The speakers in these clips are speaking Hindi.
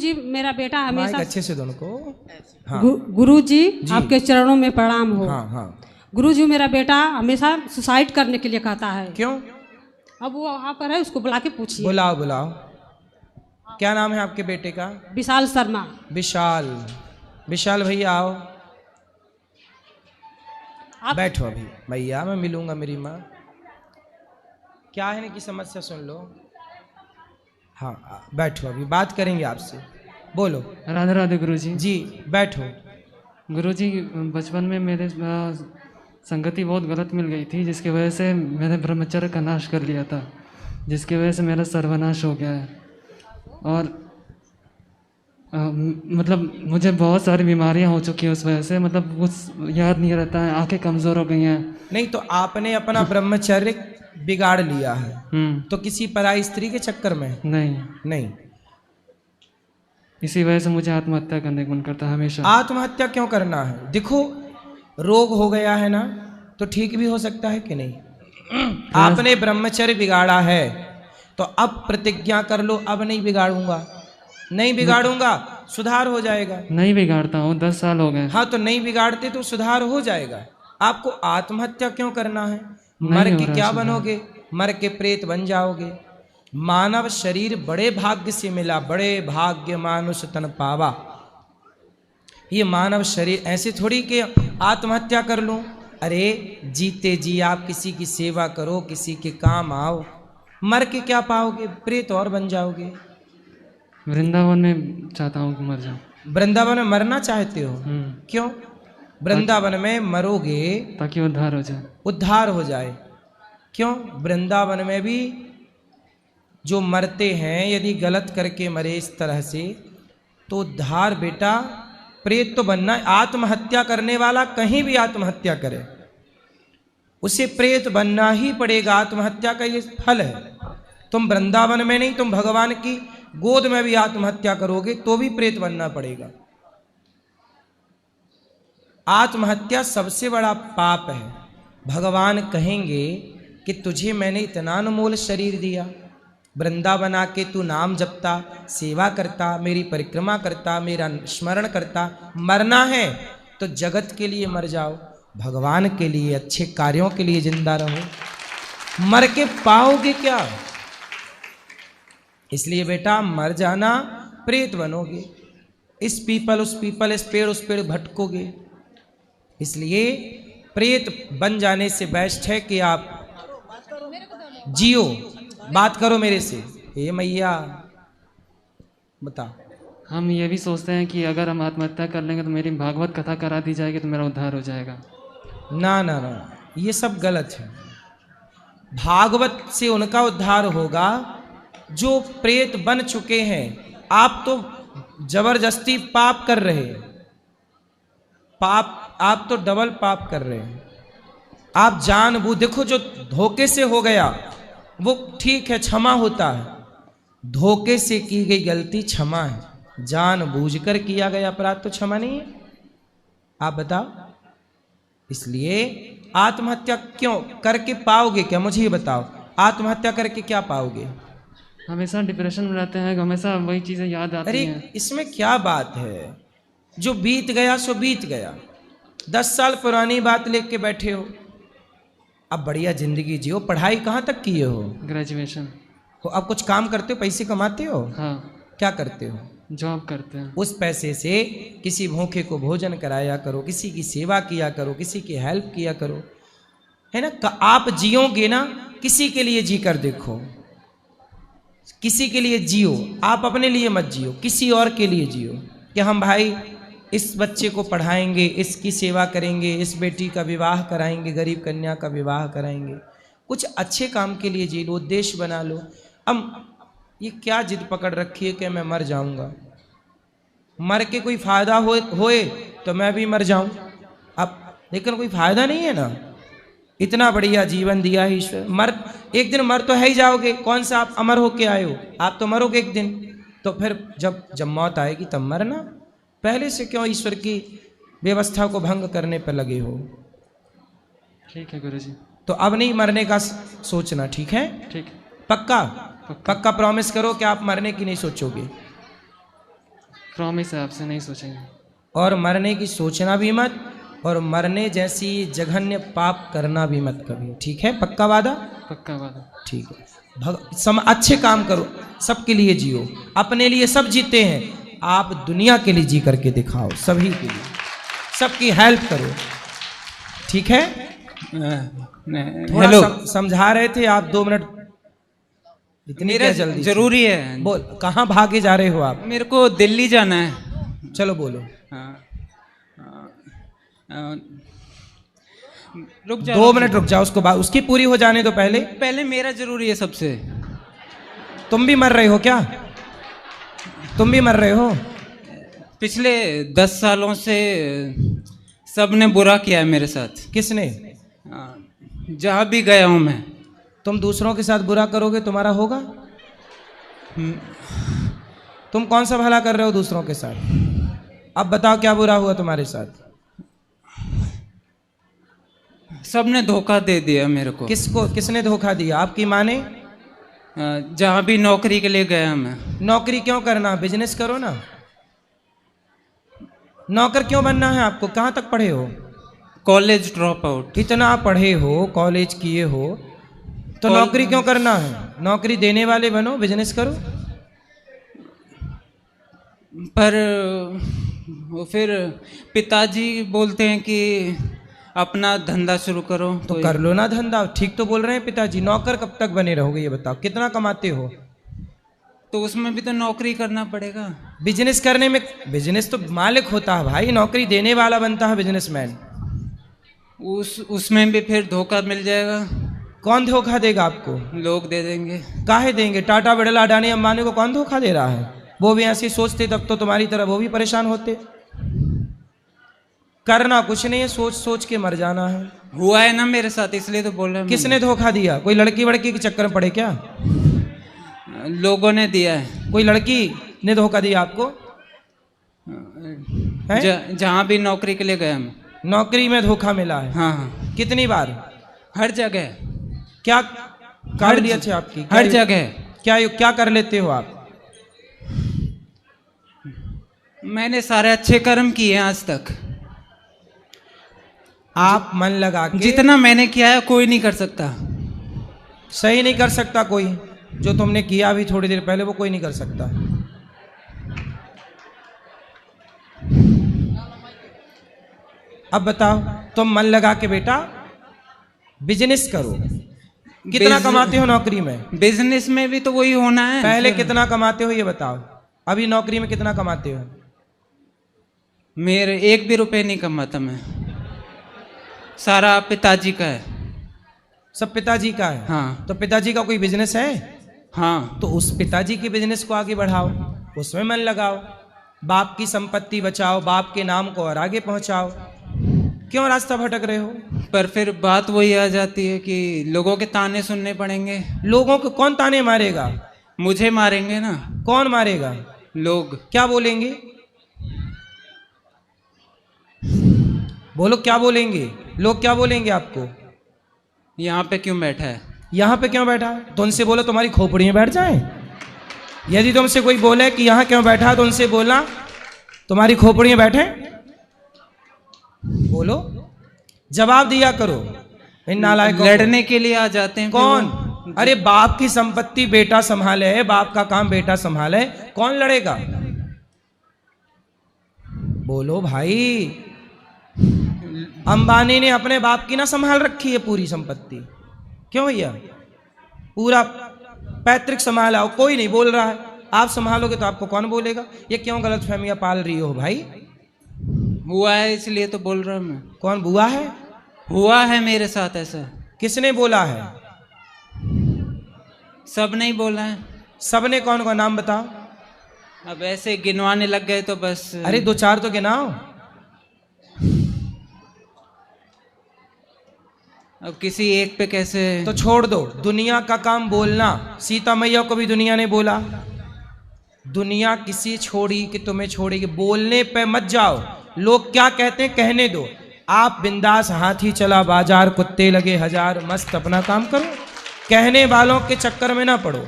गुरुजी मेरा बेटा हमेशा अच्छे से दोनों को। हाँ। गुरुजी आपके चरणों में प्रणाम हो। हाँ हाँ। गुरुजी मेरा बेटा हमेशा सुसाइड करने के लिए कहता है। क्यों? अब वो वहाँ पर है, उसको बुला के पूछिए। बुलाओ बुलाओ। क्या नाम है आपके बेटे का? विशाल शर्मा। विशाल। विशाल भैया आओ। बैठो अभी भैया, मैं मिलूंगा मेरी माँ। क्या है इनकी समस्या सुन लो। हाँ बैठो, अभी बात करेंगे आपसे। बोलो। राधे राधे गुरुजी। जी बैठो। गुरुजी बचपन में मेरे संगति बहुत गलत मिल गई थी, जिसकी वजह से मैंने ब्रह्मचर्य का नाश कर लिया था, जिसकी वजह से मेरा सर्वनाश हो गया है। और मतलब मुझे बहुत सारी बीमारियां हो चुकी हैं उस वजह से, मतलब कुछ याद नहीं रहता है, आंखें कमज़ोर हो गई हैं। नहीं तो आपने अपना ब्रह्मचर्य बिगाड़ लिया है तो किसी पराई स्त्री के चक्कर में? नहीं। इसी वजह से मुझे आत्महत्या करने का मन करता है हमेशा। आत्महत्या क्यों करना है? देखो रोग हो गया है ना, तो ठीक भी हो सकता है कि नहीं? आपने ब्रह्मचर्य बिगाड़ा है तो अब प्रतिज्ञा कर लो, अब नहीं बिगाड़ूंगा, नहीं बिगाड़ूंगा, सुधार हो जाएगा। नहीं बिगाड़ता हूँ, 10 साल हो गए। हाँ तो नहीं बिगाड़ते तो सुधार हो जाएगा। आपको आत्महत्या क्यों करना है? मर के क्या बनोगे? मर के प्रेत बन जाओगे। मानव शरीर बड़े भाग्य से मिला, बड़े भाग्य मानुष तन पावा। ये मानव शरीर ऐसे थोड़ी कि आत्महत्या कर लूं। अरे जीते जी आप किसी की सेवा करो, किसी के काम आओ। मर के क्या पाओगे? प्रेत और बन जाओगे। वृंदावन में चाहता हूँ कि मर जाऊँ। वृंदावन में मरना चाहते हो? क्यों? वृंदावन में मरोगे ताकि उद्धार हो जाए। उद्धार हो जाए। क्यों? वृंदावन में भी जो मरते हैं यदि गलत करके मरे इस तरह से तो उद्धार बेटा, प्रेत तो बनना। आत्महत्या करने वाला कहीं भी आत्महत्या करे उसे प्रेत बनना ही पड़ेगा। आत्महत्या का ये फल है। तुम वृंदावन में नहीं, तुम भगवान की गोद में भी आत्महत्या करोगे तो भी प्रेत बनना पड़ेगा। आत्महत्या सबसे बड़ा पाप है। भगवान कहेंगे कि तुझे मैंने इतना अनमोल शरीर दिया, वृंदावन आके तू नाम जपता, सेवा करता, मेरी परिक्रमा करता, मेरा स्मरण करता। मरना है तो जगत के लिए मर जाओ, भगवान के लिए, अच्छे कार्यों के लिए जिंदा रहो। मर के पाओगे क्या? इसलिए बेटा मर जाना, प्रेत बनोगे। इस पीपल उस पीपल, इस पेड़ भटकोगे। इसलिए प्रेत बन जाने से बेस्ट है कि आप जियो। बात करो मेरे से। हे मैया बता। हम ये भी सोचते हैं कि अगर हम आत्महत्या कर लेंगे तो मेरी भागवत कथा करा दी जाएगी तो मेरा उद्धार हो जाएगा। ना ना ना, ये सब गलत है। भागवत से उनका उद्धार होगा जो प्रेत बन चुके हैं। आप तो जबरदस्ती पाप कर रहे हैं। पाप, आप तो डबल पाप कर रहे हैं। आप जानबूझ, देखो जो धोखे से हो गया वो ठीक है, क्षमा होता है। धोखे से की गई गलती क्षमा है, जानबूझकर किया गया अपराध तो क्षमा नहीं है। आप बताओ। इसलिए आत्महत्या क्यों करके पाओगे क्या? मुझे ये बताओ, आत्महत्या करके क्या पाओगे? हमेशा डिप्रेशन में रहते हैं, हमेशा वही चीजें याद आती हैं। अरे इसमें क्या बात है? जो बीत गया सो बीत गया। 10 साल पुरानी बात लेके बैठे हो, अब बढ़िया जिंदगी जियो। पढ़ाई कहाँ तक किए हो? ग्रेजुएशन हो। अब कुछ काम करते हो, पैसे कमाते हो? हाँ। क्या करते हो? जॉब करते हैं। उस पैसे से किसी भूखे को भोजन कराया करो, किसी की सेवा किया करो, किसी की हेल्प किया करो, है ना? आप जियोगे ना, किसी के लिए जी कर देखो, किसी के लिए जियो। आप अपने लिए मत जियो, किसी और के लिए जियो कि हम भाई इस बच्चे को पढ़ाएंगे, इसकी सेवा करेंगे, इस बेटी का विवाह कराएंगे, गरीब कन्या का विवाह कराएंगे। कुछ अच्छे काम के लिए जी लो, उद्देश्य बना लो। अब ये क्या जिद पकड़ रखी है कि मैं मर जाऊंगा, मर के कोई फायदा होए तो मैं भी मर जाऊं। अब लेकिन कोई फायदा नहीं है ना। इतना बढ़िया जीवन दिया है ईश्वर। एक दिन मर तो है ही जाओगे। कौन सा आप अमर होके आए हो? आप तो मरोगे एक दिन। तो फिर जब मौत आएगी तब मरना। पहले से क्यों ईश्वर की व्यवस्था को भंग करने पर लगे हो? ठीक है गुरुजी। तो अब नहीं मरने का सोचना, ठीक है? ठीक। पक्का? पक्का प्रॉमिस करो कि आप मरने की नहीं सोचोगे। प्रॉमिस है आपसे, नहीं सोचेंगे। और मरने की सोचना भी मत, और मरने जैसी जघन्य पाप करना भी मत कभी, ठीक है? पक्का वादा? पक्का वादा। ठीक है। अच्छे काम करो, सबके लिए जियो, अपने लिए सब जीते हैं, आप दुनिया के लिए जी करके दिखाओ, सभी के लिए, सबकी हेल्प करो, ठीक है? थोड़ा हेलो, समझा रहे थे आप, 2 मिनट इतनी मेरा क्या जल्दी? जरूरी है। बोल, कहाँ भागे जा रहे हो आप? मेरे को दिल्ली जाना है। चलो बोलो। रुक जा, 2 मिनट रुक जाओ, उसको उसकी पूरी हो जाने दो पहले। पहले मेरा जरूरी है सबसे। तुम भी मर रहे हो क्या? तुम भी मर रहे हो? पिछले 10 सालों से सबने बुरा किया है मेरे साथ। किसने? जहाँ भी गया हूँ मैं। तुम दूसरों के साथ बुरा करोगे, तुम्हारा होगा? तुम कौन सा भला कर रहे हो दूसरों के साथ? अब बताओ क्या बुरा हुआ तुम्हारे साथ? सबने धोखा दे दिया मेरे को। किसको? किसने धोखा दिया? आपकी माँ ने? जहाँ भी नौकरी के लिए गया मैं। नौकरी क्यों करना, बिजनेस करो ना। नौकर क्यों बनना है आपको? कहाँ तक पढ़े हो? College drop out. इतना पढ़े हो, कॉलेज किए हो, तो नौकरी क्यों करना है? नौकरी देने वाले बनो, बिजनेस करो। पर वो फिर पिताजी बोलते हैं कि अपना धंधा शुरू करो। तो कर लो ना धंधा, ठीक तो बोल रहे हैं पिताजी। नौकर कब तक बने रहोगे ये बताओ? कितना कमाते हो? तो उसमें भी तो नौकरी करना पड़ेगा। बिजनेस करने में, बिजनेस तो मालिक होता है भाई, नौकरी देने वाला बनता है बिजनेसमैन। उसमें भी फिर धोखा मिल जाएगा। कौन धोखा देगा आपको? लोग दे देंगे। काहे देंगे? टाटा, बिड़ला, अडानी, अंबानी को कौन धोखा दे रहा है? वो भी ऐसे सोचते तब तो तुम्हारी तरह वो भी परेशान होते। करना कुछ नहीं है, सोच सोच के मर जाना है। हुआ है ना मेरे साथ, इसलिए तो बोल रहे हैं। किसने धोखा दिया? कोई लड़की वड़की के चक्कर में पड़े क्या? लोगों ने दिया है। कोई लड़की ने धोखा दिया आपको? जहाँ भी नौकरी के लिए गया मैं। नौकरी में धोखा मिला है? हाँ हाँ। कितनी बार? हर जगह। क्या कर दिया थे आपकी? हर जगह। क्या कर लेते हो आप? मैंने सारे अच्छे कर्म किए हैं आज तक। आप मन लगा के, जितना मैंने किया है कोई नहीं कर सकता। सही नहीं कर सकता कोई। जो तुमने किया अभी थोड़ी देर पहले, वो कोई नहीं कर सकता। अब बताओ, तुम मन लगा के बेटा बिजनेस करो। कितना कमाते हो नौकरी में? बिजनेस में भी तो वही होना है। पहले कितना कमाते हो ये बताओ? अभी नौकरी में कितना कमाते हो? मेरे 1 भी रुपए नहीं कमाता मैं। सारा पिताजी का है। सब पिताजी का है? हाँ। तो पिताजी का कोई बिजनेस है? हाँ। तो उस पिताजी के बिजनेस को आगे बढ़ाओ, उसमें मन लगाओ, बाप की संपत्ति बचाओ, बाप के नाम को और आगे पहुंचाओ। क्यों रास्ता भटक रहे हो? पर फिर बात वही आ जाती है कि लोगों के ताने सुनने पड़ेंगे। लोगों को कौन ताने मारेगा? मुझे मारेंगे ना। कौन मारेगा? लोग। क्या बोलेंगे? बोलो, क्या बोलेंगे? लोग क्या बोलेंगे आपको? यहाँ पे क्यों बैठा है? यहाँ पे क्यों बैठा है? तो उनसे बोलो तुम्हारी खोपड़ी में बैठ जाए। यदि तुमसे कोई बोले कि यहाँ क्यों बैठा है, तो उनसे बोलना तुम्हारी खोपड़ी में बैठे। बोलो, जवाब दिया करो। इन नालायकों लड़ने के लिए आ जाते हैं। कौन? अरे बाप की संपत्ति बेटा संभाले, बाप का काम बेटा संभाले, कौन लड़ेगा? बोलो भाई। अंबानी ने अपने बाप की ना संभाल रखी है पूरी संपत्ति। क्यों भैया? पूरा पैतृक संभाला, कोई नहीं बोल रहा है। आप संभालोगे तो आपको कौन बोलेगा? ये क्यों गलत फहमियां पाल रही हो भाई? हुआ है इसलिए तो बोल रहा हूं मैं। कौन बुआ है? हुआ है मेरे साथ ऐसा। किसने बोला है? सब नहीं बोला है। सबने कौन का नाम बताओ? अब ऐसे गिनवाने लग गए तो बस। अरे 2-4 तो गिनाओ। अब किसी एक पे कैसे? तो छोड़ दो, दुनिया का काम बोलना। सीता मैया को भी दुनिया ने बोला, दुनिया किसी छोड़ी कि तुम्हें छोड़ेगी। बोलने पे मत जाओ, लोग क्या कहते हैं कहने दो। आप बिंदास, हाथी चला बाजार, कुत्ते लगे हजार, मस्त अपना काम करो। कहने वालों के चक्कर में ना पड़ो,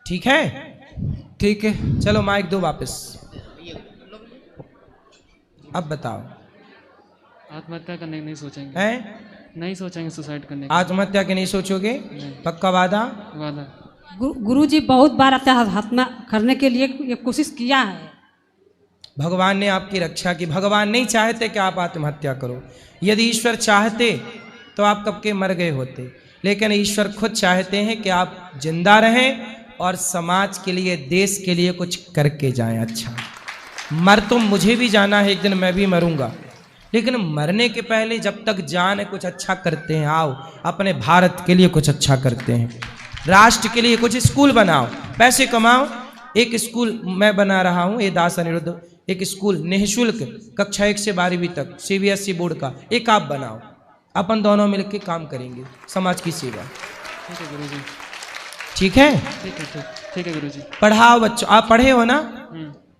ठीक है? ठीक है। चलो माइक दो वापस। अब बताओ। आत्महत्या करने की नहीं सोचेंगे, हैं? नहीं सोचेंगे सुसाइड करने की। आत्महत्या के नहीं सोचोगे? पक्का वादा? वादा। गुरुजी बहुत बार आत्महत्या करने के लिए ये कोशिश किया है। भगवान ने आपकी रक्षा की। भगवान नहीं चाहते कि आप आत्महत्या करो। यदि ईश्वर चाहते तो आप कब के मर गए होते, लेकिन ईश्वर खुद चाहते हैं कि आप जिंदा रहें और समाज के लिए, देश के लिए कुछ करके जाएं। अच्छा, मर तो मुझे भी जाना है, एक दिन मैं भी मरूंगा, लेकिन मरने के पहले जब तक जान है कुछ अच्छा करते हैं। आओ अपने भारत के लिए कुछ अच्छा करते हैं, राष्ट्र के लिए कुछ स्कूल बनाओ, पैसे कमाओ। एक स्कूल मैं बना रहा हूँ, ये दास अनिरुद्ध, एक स्कूल निःशुल्क कक्षा 1 से 12वीं तक CBSE बोर्ड का, एक आप बनाओ। अपन दोनों मिलकर काम करेंगे समाज की सेवा। ठीक है गुरुजी। ठीक है? ठीक है, ठीक है गुरुजी। पढ़ाओ बच्चों। आप पढ़े हो ना?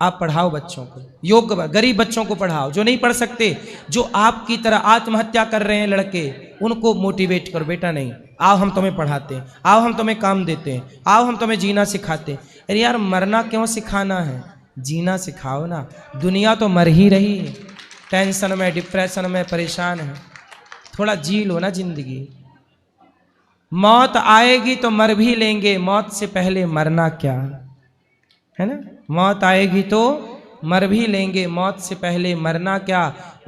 आप पढ़ाओ बच्चों को, योग्य गरीब बच्चों को पढ़ाओ, जो नहीं पढ़ सकते, जो आपकी तरह आत्महत्या कर रहे हैं लड़के, उनको मोटिवेट करो। बेटा नहीं, आओ हम तुम्हें पढ़ाते हैं, आओ हम तुम्हें काम देते हैं, आओ हम तुम्हें जीना सिखाते हैं। अरे यार, मरना क्यों सिखाना है, जीना सिखाओ ना। दुनिया तो मर ही रही है, टेंशन में, डिप्रेशन में परेशान है। थोड़ा जी लो ना जिंदगी। मौत आएगी तो मर भी लेंगे, मौत से पहले मरना क्या, है ना? मौत आएगी तो मर भी लेंगे, मौत से पहले मरना क्या।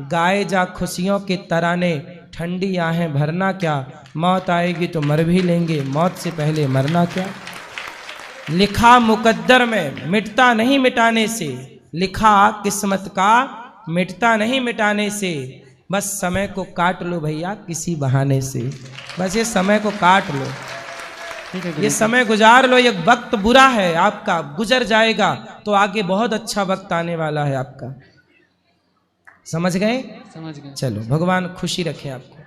गाए जा खुशियों के तराने, ठंडी आहें भरना क्या। मौत आएगी तो मर भी लेंगे, मौत से पहले मरना क्या। लिखा मुकद्दर में, मिटता नहीं मिटाने से। लिखा किस्मत का, मिटता नहीं मिटाने से। बस समय को काट लो भैया किसी बहाने से। बस ये समय को काट लो, ये समय गुजार लो। ये वक्त बुरा है आपका, गुजर जाएगा तो आगे बहुत अच्छा वक्त आने वाला है आपका। समझ गए? समझ गए। चलो, भगवान खुशी रखे आपको।